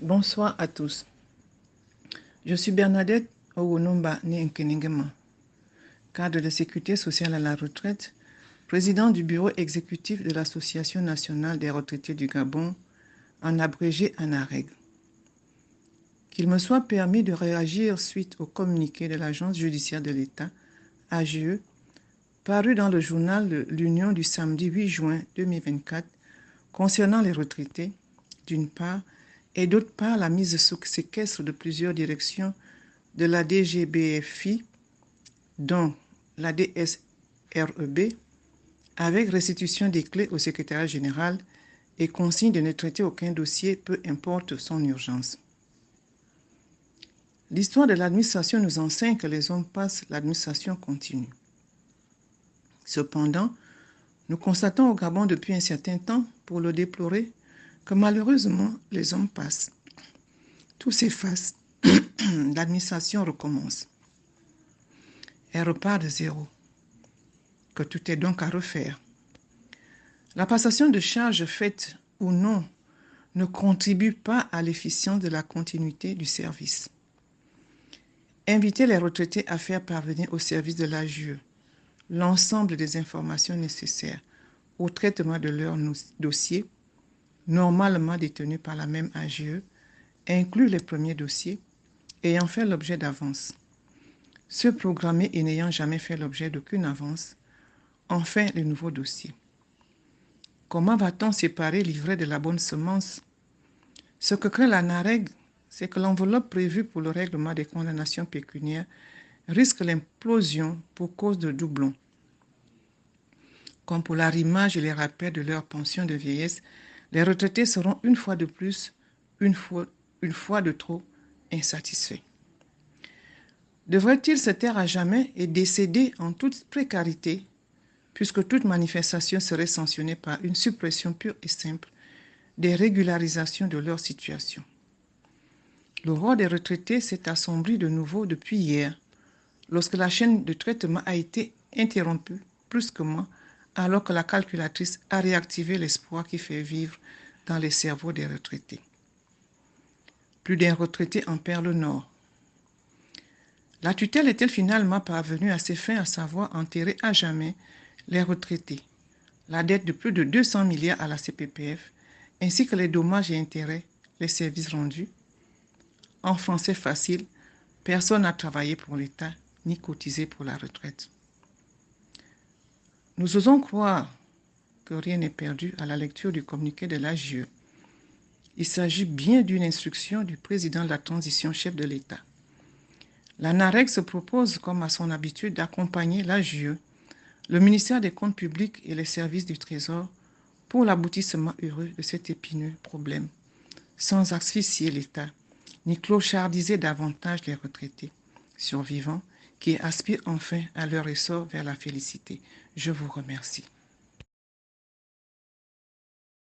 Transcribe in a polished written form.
Bonsoir à tous. Je suis Bernadette Owonomba Nkenengema, cadre de sécurité sociale à la retraite, président du bureau exécutif de l'Association nationale des retraités du Gabon, en abrégé ANAREG. Qu'il me soit permis de réagir suite au communiqué de l'Agence judiciaire de l'État, AJE, paru dans le journal de l'Union du samedi 8 juin 2024, concernant les retraités, d'une part, et d'autre part la mise sous séquestre de plusieurs directions de la DGBFI, dont la DSREB, avec restitution des clés au secrétariat général et consigne de ne traiter aucun dossier, peu importe son urgence. L'histoire de l'administration nous enseigne que les hommes passent, l'administration continue. Cependant, nous constatons au Gabon depuis un certain temps, pour le déplorer, que malheureusement, les hommes passent. Tout s'efface. L'administration recommence. Elle repart de zéro. Que tout est donc à refaire. La passation de charges faite ou non ne contribue pas à l'efficience de la continuité du service. Inviter les retraités à faire parvenir au service de l'AJE l'ensemble des informations nécessaires au traitement de leurs dossiers, normalement détenus par la même AJE, inclut les premiers dossiers ayant fait l'objet d'avances. Ceux programmés et n'ayant jamais fait l'objet d'aucune avance, enfin les nouveaux dossiers. Comment va-t-on séparer l'ivraie de la bonne semence? Ce que craint l'ANAREG, c'est que l'enveloppe prévue pour le règlement des condamnations pécuniaires risque l'implosion pour cause de doublons. Comme pour l'arrimage et les rappels de leur pension de vieillesse, les retraités seront une fois de plus, une fois de trop, insatisfaits. Devraient-ils se taire à jamais et décéder en toute précarité, puisque toute manifestation serait sanctionnée par une suppression pure et simple des régularisations de leur situation? Le roi des retraités s'est assombri de nouveau depuis hier, lorsque la chaîne de traitement a été interrompue brusquement, alors que la calculatrice a réactivé l'espoir qui fait vivre dans les cerveaux des retraités. Plus d'un retraité en perd le nord. La tutelle est-elle finalement parvenue à ses fins, à savoir enterrer à jamais les retraités, la dette de plus de 200 milliards à la CPPF, ainsi que les dommages et intérêts, les services rendus? En français facile, personne n'a travaillé pour l'État ni cotisé pour la retraite. Nous osons croire que rien n'est perdu à la lecture du communiqué de l'AJE. Il s'agit bien d'une instruction du président de la transition, chef de l'État. L'ANAREG se propose, comme à son habitude, d'accompagner l'AJE, le ministère des Comptes publics et les services du Trésor pour l'aboutissement heureux de cet épineux problème, sans asphyxier l'État, ni clochardiser davantage les retraités survivants qui aspirent enfin à leur essor vers la félicité. Je vous remercie.